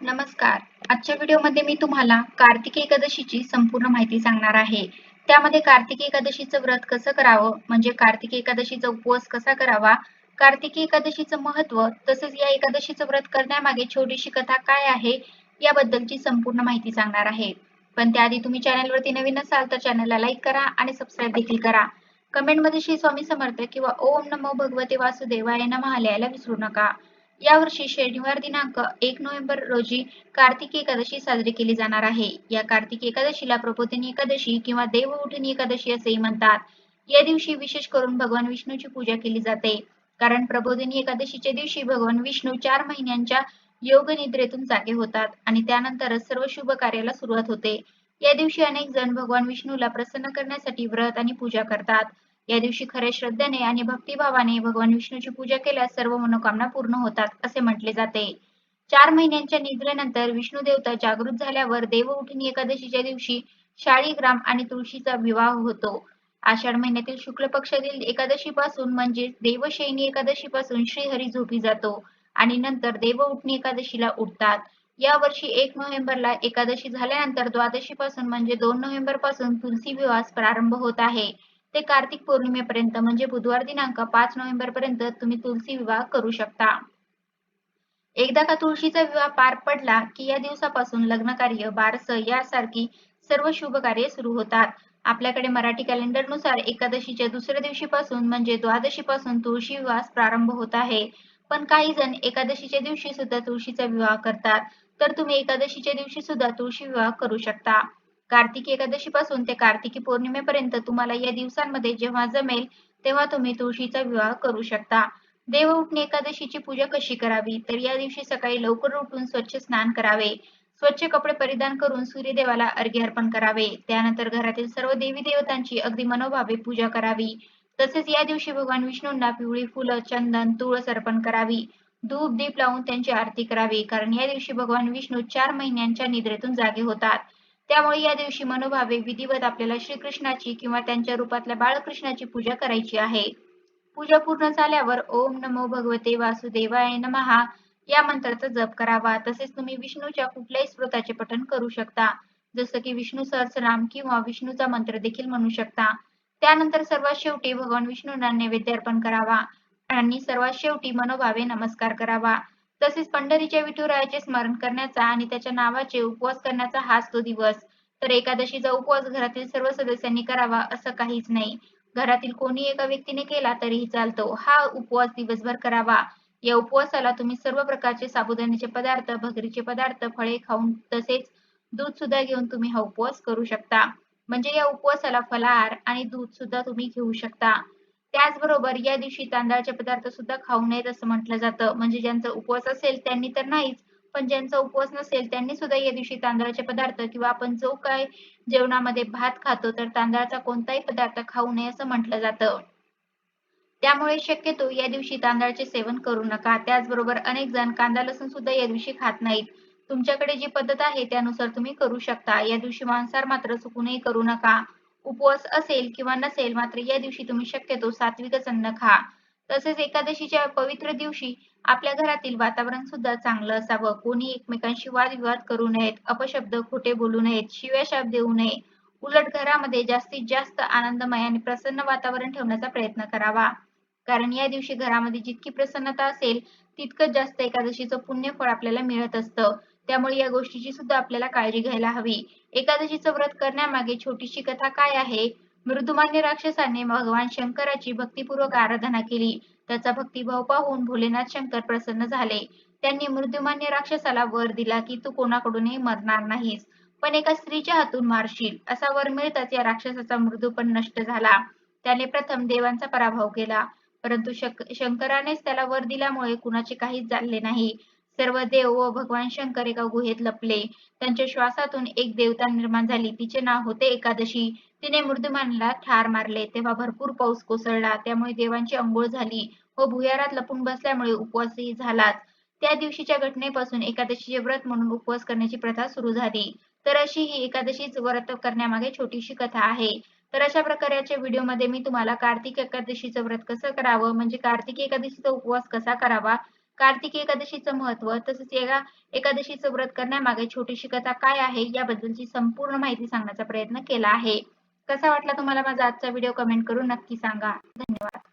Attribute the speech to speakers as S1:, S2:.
S1: नमस्कार. आजच्या व्हिडिओमध्ये मी तुम्हाला कार्तिकी एकादशीची संपूर्ण माहिती सांगणार आहे. त्यामध्ये कार्तिकी एकादशीचं व्रत कसं करावं, म्हणजे कार्तिकी एकादशीचा उपवास कसा करावा, कार्तिकी एकादशीचं महत्त्व, तसेच या एकादशीचं व्रत करण्यामागे छोटीशी कथा काय आहे, याबद्दलची संपूर्ण माहिती सांगणार आहे. पण त्याआधी तुम्ही चॅनलवरती नवीन असाल तर चॅनलला लाईक करा आणि सबस्क्राईब देखील करा. कमेंटमध्ये श्री स्वामी समर्थ किंवा ओम नमो भगवते वासुदेवाय नमः लिहायला विसरू नका. यावर्षी शनिवार दिनांक 1 नोव्हेंबर रोजी कार्तिकी एकादशी साजरी केली जाणार आहे. या कार्तिकी एकादशीला प्रबोधिनी एकादशी किंवा देवउठणी एकादशी असेही म्हणतात. या दिवशी विशेष करून भगवान विष्णूची पूजा केली जाते. कारण प्रबोधिनी एकादशीच्या दिवशी भगवान विष्णू 4 महिन्यांच्या योग निद्रेतून जागे होतात आणि त्यानंतरच सर्व शुभ कार्याला सुरुवात होते. या दिवशी अनेक जण भगवान विष्णूला प्रसन्न करण्यासाठी व्रत आणि पूजा करतात. या दिवशी खऱ्या श्रद्धेने आणि भक्तिभावाने भगवान विष्णूची पूजा केल्यास सर्व मनोकामना पूर्ण होतात असे म्हटले जाते. 4 महिन्यांच्या निद्रेनंतर विष्णू देवता जागृत झाल्यावर देवउठणी एकादशीच्या दिवशी शाळीग्राम आणि तुळशीचा विवाह होतो. आषाढ महिन्यातील शुक्ल पक्षातील एकादशीपासून म्हणजेच देवशयनी एकादशीपासून श्रीहरी झोपी जातो आणि नंतर देवउठणी एकादशीला उठतात. या वर्षी 1 नोव्हेंबरला एकादशी झाल्यानंतर द्वादशीपासून म्हणजे 2 नोव्हेंबरपासून तुलसी विवाहास प्रारंभ होत आहे. ते कार्तिक पौर्णिमेपर्यंत म्हणजे बुधवार दिनांक 5 नोव्हेंबरपर्यंत तुम्ही तुलसी विवाह करू शकता. एकदा का तुळशीचा विवाह पार पडला की या दिवसापासून लग्नकार्य, बारसं यासारखी सर्व शुभ कार्ये सुरू होतात. आपल्याकडे मराठी कॅलेंडरनुसार एकादशीच्या दुसऱ्या दिवशीपासून म्हणजे द्वादशीपासून तुळशी विवाहास प्रारंभ होत आहे. पण काही जण एकादशीच्या दिवशी सुद्धा तुळशीचा विवाह करतात. तर तुम्ही एकादशीच्या दिवशी सुद्धा तुळशी विवाह करू शकता. कार्तिकी एकादशीपासून ते कार्तिकी पौर्णिमेपर्यंत तुम्हाला या दिवसांमध्ये जेव्हा जमेल तेव्हा तुम्ही तुळशीचा विवाह करू शकता. देवउठणी एकादशीची पूजा कशी करावी? तर या दिवशी सकाळी लवकर उठून स्वच्छ स्नान करावे. स्वच्छ कपडे परिधान करून सूर्यदेवाला अर्घ्य अर्पण करावे. त्यानंतर घरातील सर्व देवी देवतांची अगदी मनोभावे पूजा करावी. तसेच या दिवशी भगवान विष्णूंना पिवळी फुलं, चंदन, तुळस अर्पण करावी. धूप दीप लावून त्यांची आरती करावी. कारण या दिवशी भगवान विष्णू 4 महिन्यांच्या निद्रेतून जागे होतात. त्यामुळे या दिवशी मनोभावे विधिवत आपल्याला श्रीकृष्णाची किंवा त्यांच्या रूपातल्या बाळकृष्णाची पूजा करायची आहे. पूजा पूर्ण झाल्यावर ओम नमो भगवते वासुदेवाय नमः या मंत्राचा जप करावा. तसेच तुम्ही विष्णूच्या कुठल्याही स्तोत्राचे पठण करू शकता. जसं की विष्णू सहस्रनाम किंवा विष्णूचा मंत्र देखील म्हणू शकता. त्यानंतर सर्वात शेवटी भगवान विष्णूंना नैवेद्य अर्पण करावा आणि सर्वात शेवटी मनोभावे नमस्कार करावा. तसेच पंढरीच्या विठुरायाचे स्मरण करण्याचा आणि त्याच्या नावाचे उपवास करण्याचा हाच तो दिवस. तर एकादशीचा उपवास घरातील सर्व सदस्यांनी करावा असं काहीच नाही. घरातील कोणी एका व्यक्तीने केला तरीही चालतो. हा उपवास दिवसभर करावा. या उपवासाला तुम्ही सर्व प्रकारचे साबुदाण्याचे पदार्थ, भगरीचे पदार्थ, फळे खाऊन तसेच दूध सुद्धा घेऊन तुम्ही हा उपवास करू शकता. म्हणजे या उपवासाला फलाहार आणि दूध सुद्धा तुम्ही घेऊ शकता. त्याचबरोबर या दिवशी तांदळाचे पदार्थ सुद्धा खाऊ नयेत असं म्हटलं जातं. म्हणजे ज्यांचा उपवास असेल त्यांनी तर नाहीच, पण ज्यांचा उपवास नसेल त्यांनी सुद्धा या दिवशी तांदळाचे पदार्थ किंवा आपण जो काय जेवणामध्ये भात खातो तर तांदळाचा कोणताही पदार्थ खाऊ नये असं म्हटलं जातं. त्यामुळे शक्यतो या दिवशी तांदळाचे सेवन करू नका. त्याचबरोबर अनेक जण कांदा लसूण सुद्धा या दिवशी खात नाहीत. तुमच्याकडे जी पद्धत आहे त्यानुसार तुम्ही करू शकता. या दिवशी मांसाहार मात्र चुकूनही करू नका. उपवास असेल किंवा नसेल मात्र या दिवशी तुम्ही शक्यतो सात्विकच अन्न खा. तसेच एकादशीच्या पवित्र दिवशी आपल्या घरातील वातावरण सुद्धा चांगलं असावं. कोणी एकमेकांशी वादविवाद करू नयेत, अपशब्द खोटे बोलू नयेत, शिव्या शाप देऊ नये. उलट घरामध्ये जास्तीत जास्त आनंदमय आणि प्रसन्न वातावरण ठेवण्याचा प्रयत्न करावा. कारण या दिवशी घरामध्ये जितकी प्रसन्नता असेल तितकंच जास्त एकादशीचं पुण्यफळ आपल्याला मिळत असतं. त्यामुळे या गोष्टीची सुद्धा आपल्याला काळजी घ्यायला हवी. एकादशीचं व्रत करण्यामागे छोटीशी कथा काय आहे? मृदुमान्य राक्षसाने भगवान शंकराची भक्तिपूर्वक आराधना केली. त्याचा भक्तिभाव पाहून भोलेनाथ शंकर प्रसन्न झाले. त्यांनी मृदुमान्य राक्षसाला वर दिला की तू कोणाकडूनही मरणार नाहीस, पण एका स्त्रीच्या हातून मारशील. असा वर मिळताच या राक्षसाचा मृदूपण नष्ट झाला. त्याने प्रथम देवांचा पराभव केला. परंतु शंकरानेच त्याला वर दिल्यामुळे कुणाचे काहीच झाले नाही. सर्व देव व भगवान शंकर एका गुहेत लपले. त्यांच्या श्वासातून एक देवता निर्माण झाली. तिचे नाव होते एकादशी. तिने मृदुमानला ठार मारले. तेव्हा भरपूर पाऊस कोसळला. त्यामुळे देवांची अंघोळ झाली व भुयारात लपून बसल्यामुळे उपवासही झालाच. त्या दिवशीच्या घटनेपासून एकादशीचे व्रत म्हणून उपवास करण्याची प्रथा सुरू झाली. तर अशी ही एकादशीच व्रत करण्यामागे छोटीशी कथा आहे. तर अशा प्रकारच्या व्हिडिओमध्ये मी तुम्हाला कार्तिक एकादशीचं व्रत कसं करावं, म्हणजे कार्तिकी एकादशीचा उपवास कसा करावा कार्तिकी एकादशीचं महत्त्व तसेच या एकादशीचं व्रत करण्यामागे छोटीशी कथा काय आहे याबद्दलची संपूर्ण माहिती सांगण्याचा प्रयत्न केला आहे. कसा वाटला तुम्हाला माझा आजचा व्हिडिओ कमेंट करून नक्की सांगा. धन्यवाद.